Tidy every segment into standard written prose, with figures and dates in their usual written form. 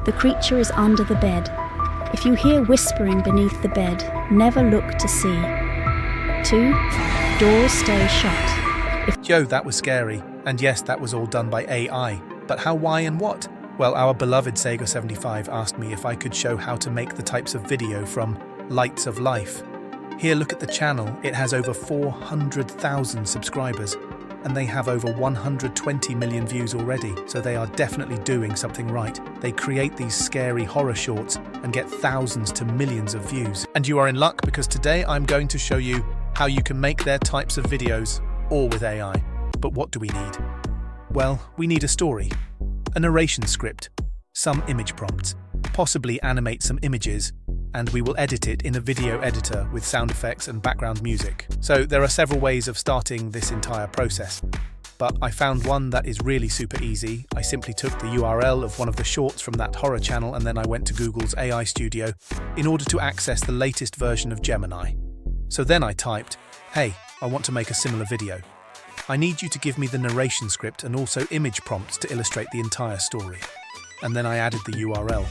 The creature is under the bed. If you hear whispering beneath the bed, never look to see. 2. Doors stay shut. Yo, that was scary. And yes, that was all done by AI. But how, why, and what? Well, our beloved Sega75 asked me if I could show how to make the types of video from Lights of Life. Here, look at the channel. It has over 400,000 subscribers, and they have over 120 million views already, so they are definitely doing something right. They create these scary horror shorts and get thousands to millions of views. And you are in luck, because today I'm going to show you how you can make their types of videos, all with AI. But what do we need? Well, we need a story, a narration script, some image prompts, possibly animate some images, and we will edit it in a video editor with sound effects and background music. So there are several ways of starting this entire process, but I found one that is really super easy. I simply took the URL of one of the shorts from that horror channel, and then I went to Google's AI Studio in order to access the latest version of Gemini. So then I typed, "Hey, I want to make a similar video. I need you to give me the narration script and also image prompts to illustrate the entire story." And then I added the URL.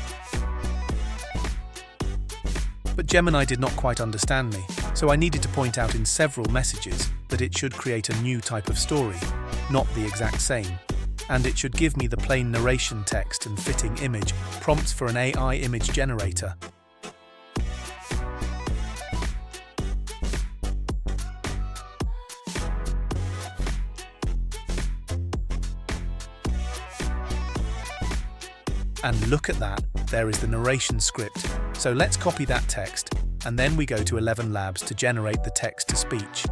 But Gemini did not quite understand me, so I needed to point out in several messages that it should create a new type of story, not the exact same. And it should give me the plain narration text and fitting image prompts for an AI image generator. And look at that, there is the narration script. So let's copy that text, and then we go to 11 Labs to generate the text-to-speech.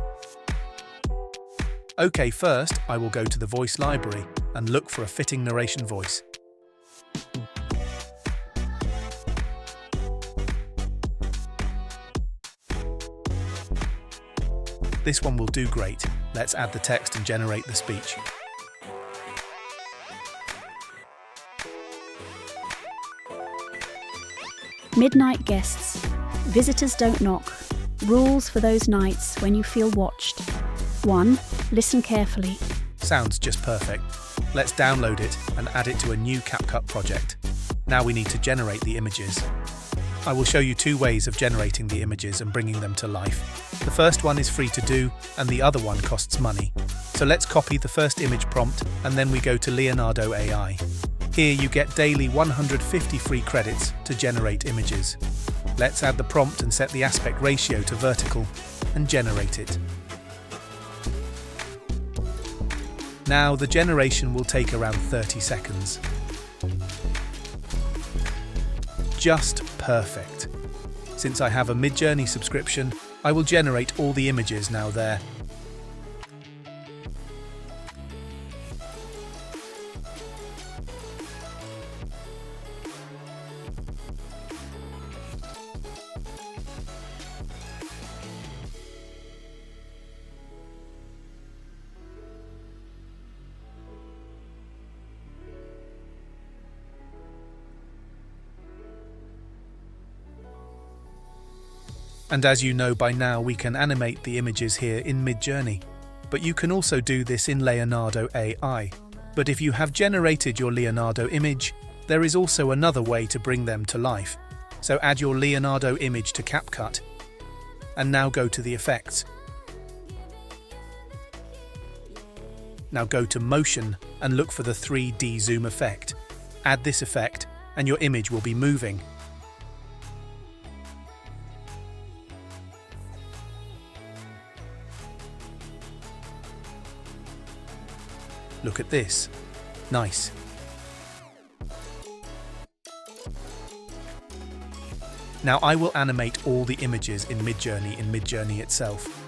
Okay, first I will go to the voice library and look for a fitting narration voice. This one will do great. Let's add the text and generate the speech. Midnight guests. Visitors don't knock. Rules for those nights when you feel watched. 1. Listen carefully. Sounds just perfect. Let's download it and add it to a new CapCut project. Now we need to generate the images. I will show you 2 ways of generating the images and bringing them to life. The first one is free to do, and the other one costs money. So let's copy the first image prompt, and then we go to Leonardo AI. Here you get daily 150 free credits to generate images. Let's add the prompt and set the aspect ratio to vertical and generate it. Now the generation will take around 30 seconds. Just perfect. Since I have a Midjourney subscription, I will generate all the images now there. And as you know by now, we can animate the images here in Midjourney. But you can also do this in Leonardo AI. But if you have generated your Leonardo image, there is also another way to bring them to life. So add your Leonardo image to CapCut. And now go to the effects. Now go to Motion and look for the 3D zoom effect. Add this effect and your image will be moving. Look at this. Nice. Now I will animate all the images in Midjourney itself.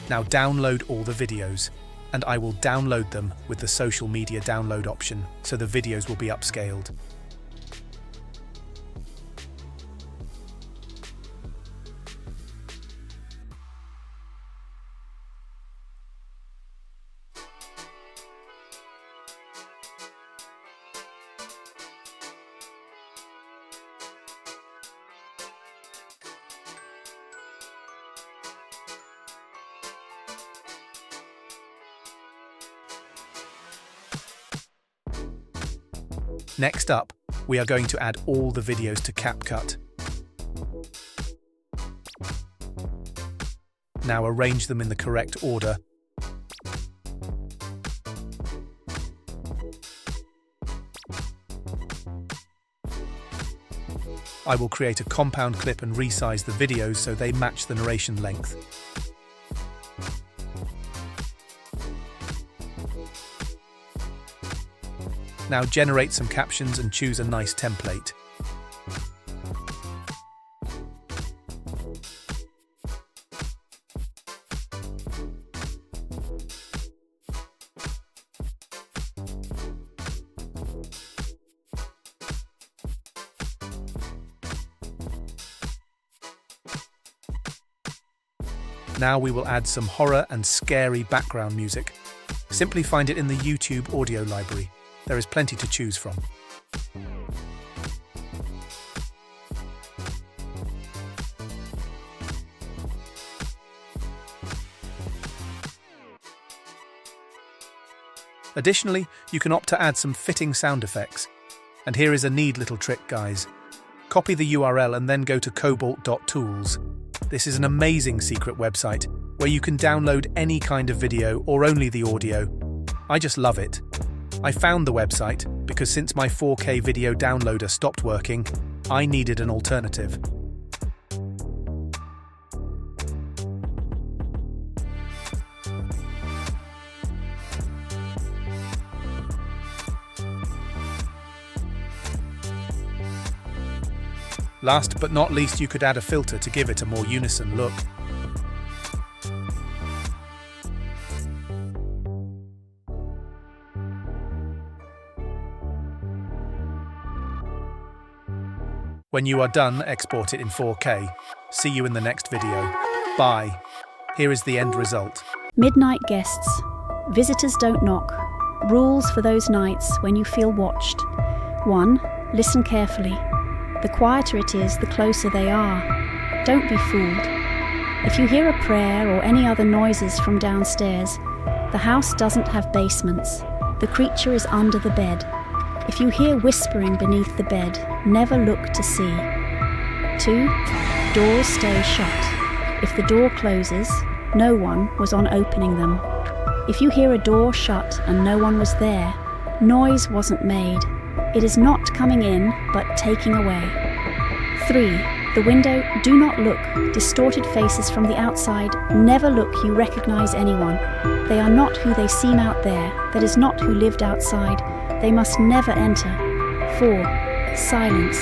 Now download all the videos, and I will download them with the social media download option, so the videos will be upscaled. Next up, we are going to add all the videos to CapCut. Now arrange them in the correct order. I will create a compound clip and resize the videos so they match the narration length. Now generate some captions and choose a nice template. Now we will add some horror and scary background music. Simply find it in the YouTube audio library. There is plenty to choose from. Additionally, you can opt to add some fitting sound effects. And here is a neat little trick, guys. Copy the URL and then go to cobalt.tools. This is an amazing secret website where you can download any kind of video or only the audio. I just love it. I found the website because since my 4K video downloader stopped working, I needed an alternative. Last but not least, you could add a filter to give it a more unison look. When you are done, export it in 4K. See you in the next video. Bye. Here is the end result. Midnight guests. Visitors don't knock. Rules for those nights when you feel watched. 1. Listen carefully. The quieter it is, the closer they are. Don't be fooled. If you hear a prayer or any other noises from downstairs, the house doesn't have basements. The creature is under the bed. If you hear whispering beneath the bed, never look to see. 2. Doors stay shut. If the door closes, no one was on opening them. If you hear a door shut and no one was there, noise wasn't made. It is not coming in, but taking away. 3. The window, do not look. Distorted faces from the outside, never look, you recognize anyone. They are not who they seem out there. That is not who lived outside. They must never enter. 4. Silence.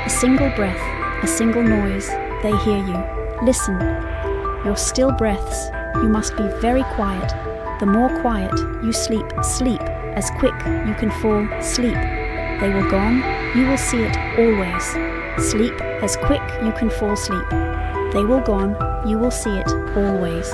A single breath, a single noise, they hear you. Listen. Your still breaths, you must be very quiet. The more quiet you sleep, sleep. As quick you can fall, sleep. They will gone, you will see it always. Sleep as quick you can fall asleep. They will gone, you will see it always.